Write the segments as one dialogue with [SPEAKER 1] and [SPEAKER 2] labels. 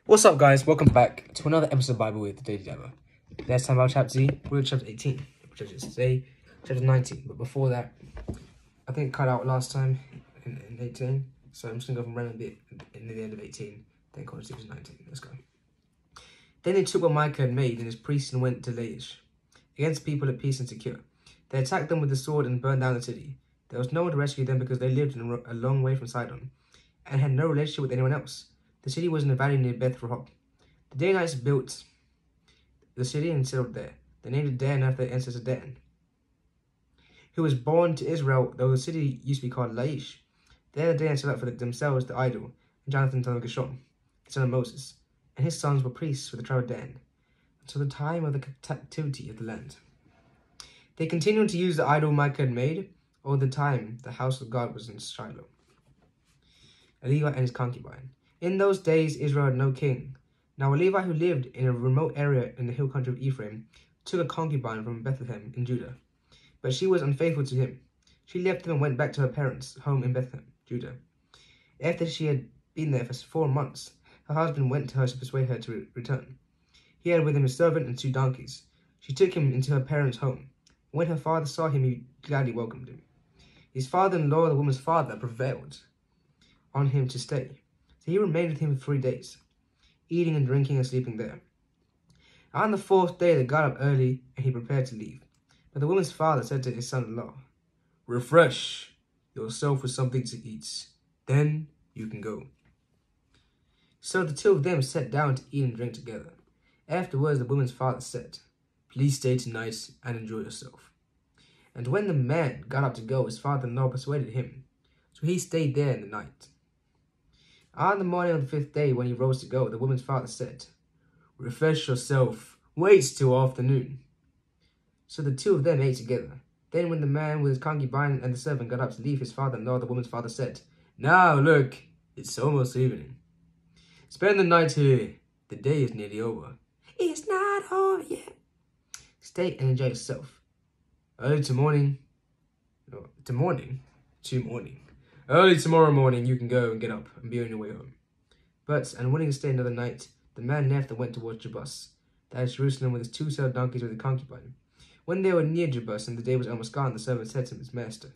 [SPEAKER 1] What's up, guys? Welcome back to another episode of Bible with the Daily Dabber. Last time about chapter Z, we're at chapter 18, which is today, chapter 19. But before that, I think it cut out last time in 18, so I'm just going to go from random bit in the end of 18, then go to 19. Let's go. Then they took what Micah had made and his priests and went to Laish, against people at peace and secure. They attacked them with the sword and burned down the city. There was no one to rescue them because they lived a long way from Sidon and had no relationship with anyone else. The city was in a valley near Beth Rehob. The Danites built the city and settled there. They named it Dan after their ancestor Dan, who was born to Israel, though the city used to be called Laish. There the Danites set up for themselves the idol, and Jonathan son of Gershom, the son of Moses, and his sons were priests for the tribe of Dan, until the time of the captivity of the land. They continued to use the idol Micah had made all the time the house of God was in Shiloh. A Levite and his concubine. In those days Israel had no king. Now a Levite who lived in a remote area in the hill country of Ephraim took a concubine from Bethlehem in Judah, but she was unfaithful to him. She left him and went back to her parents' home in Bethlehem, Judah. After she had been there for 4 months, her husband went to her to persuade her to return. He had with him a servant and 2 donkeys. She took him into her parents' home. When her father saw him, he gladly welcomed him. His father-in-law, the woman's father, prevailed on him to stay. So he remained with him for 3 days, eating and drinking and sleeping there. On the 4th day they got up early, and he prepared to leave. But the woman's father said to his son-in-law, "Refresh yourself with something to eat. Then you can go." So the 2 of them sat down to eat and drink together. Afterwards the woman's father said, "Please stay tonight and enjoy yourself." And when the man got up to go, his father-in-law persuaded him. So he stayed there in the night. On the morning of the 5th day, when he rose to go, the woman's father said, "Refresh yourself. Wait till afternoon." So the 2 of them ate together. Then when the man with his concubine and the servant got up to leave his father-in-law, the woman's father said, "Now look, it's almost evening. Spend the night here. The day is nearly over." "It's not over yet." "Stay and enjoy yourself. Early tomorrow morning you can go and get up and be on your way home." But, unwilling to stay another night, the man left and went towards Jebus, that is Jerusalem, with his 2 saddle donkeys with a concubine. When they were near Jebus and the day was almost gone, the servant said to his master,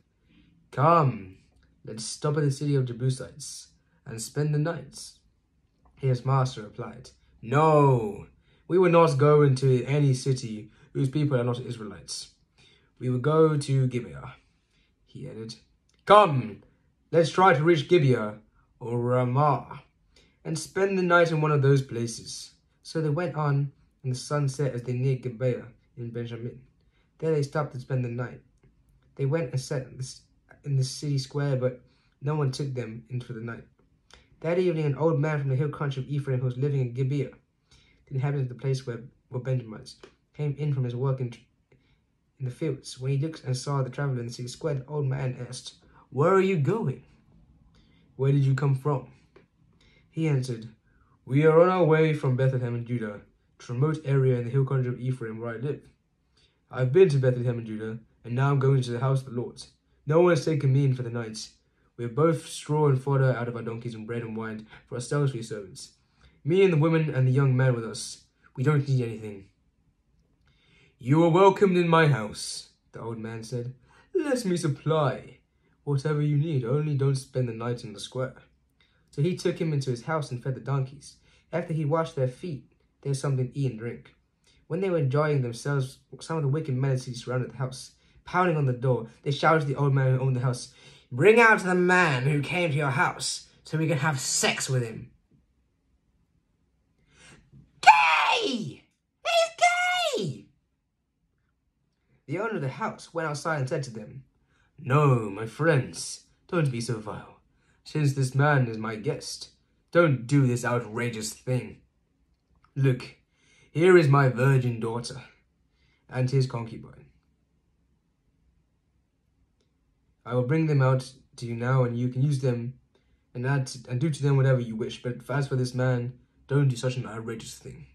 [SPEAKER 1] "Come, let's stop at the city of Jebusites and spend the night." His master replied, "No, we will not go into any city whose people are not Israelites. We will go to Gibeah." He added, "Come, let's try to reach Gibeah or Ramah and spend the night in one of those places." So they went on, and the sun set as they neared Gibeah in Benjamin. There they stopped to spend the night. They went and sat in the city square, but no one took them in for the night. That evening, an old man from the hill country of Ephraim who was living in Gibeah, the inhabitants of the place where Benjamites, came in from his work in the fields. When he looked and saw the traveler in the city square, the old man asked, "Where are you going? Where did you come from?" He answered, "We are on our way from Bethlehem in Judah to a remote area in the hill country of Ephraim where I live. I've been to Bethlehem in Judah, and now I'm going to the house of the Lord. No one has taken me in for the night. We have both straw and fodder out of our donkeys and bread and wine for ourselves and your servants. Me and the women and the young man with us. We don't need anything." "You are welcomed in my house," the old man said. "Let me supply whatever you need, only don't spend the night in the square." So he took him into his house and fed the donkeys. After he washed their feet, they had something to eat and drink. When they were enjoying themselves, some of the wicked men surrounded the house. Pounding on the door, they shouted to the old man who owned the house, "Bring out the man who came to your house so we can have sex with him." "Gay! He's gay!" The owner of the house went outside and said to them, "No, my friends, don't be so vile. Since this man is my guest, don't do this outrageous thing. Look, here is my virgin daughter and his concubine. I will bring them out to you now, and you can use them and do to them whatever you wish. But as for this man, don't do such an outrageous thing."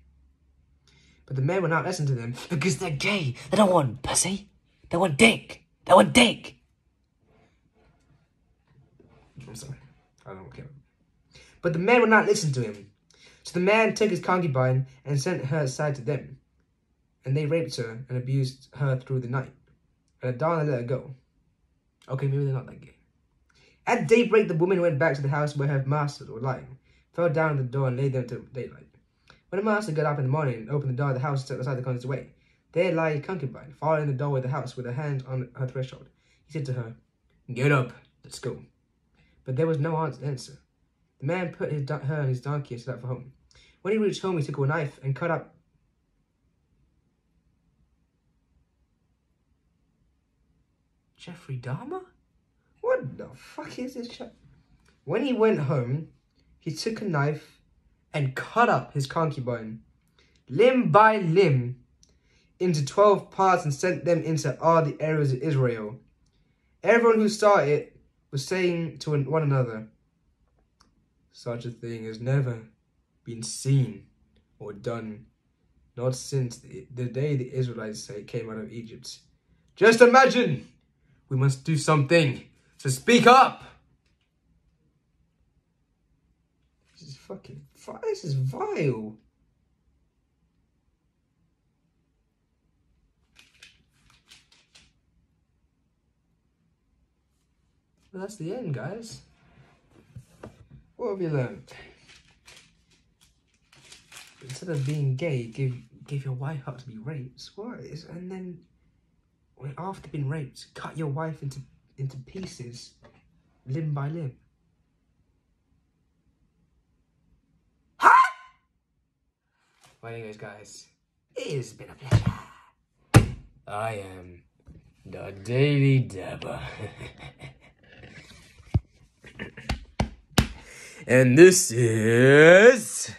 [SPEAKER 1] But the men would not listen to them because they're gay. They don't want pussy. They want dick. They want dick. I'm sorry. I don't care. But the men would not listen to him. So the man took his concubine and sent her aside to them. And they raped her and abused her through the night. And at dawn they let her go. Okay, maybe they're not that gay. At daybreak, the woman went back to the house where her masters were lying, fell down at the door and lay there until daylight. When the master got up in the morning and opened the door of the house and stepped outside the concubine away, there lay his concubine, falling in the doorway of the house with her hand on her threshold. He said to her, "Get up, let's go." But there was no answer. The man put her on his donkey and set out for home. When he reached home, he took a knife and cut up Jeffrey Dahmer? What the fuck is this shit? When he went home, he took a knife and cut up his concubine, limb by limb, into 12 parts and sent them into all the areas of Israel. Everyone who saw it was saying to one another, "Such a thing has never been seen or done, not since the day the Israelites came out of Egypt. Just imagine! We must do something, so speak up!" This is fucking, this is vile. Well, that's the end, guys. What have you learned? Instead of being gay, give your wife up to be raped. What? And then, after being raped, cut your wife into pieces, limb by limb. Huh? Well, anyways, guys, it has been a pleasure. I am the Daily Dabber. And this is...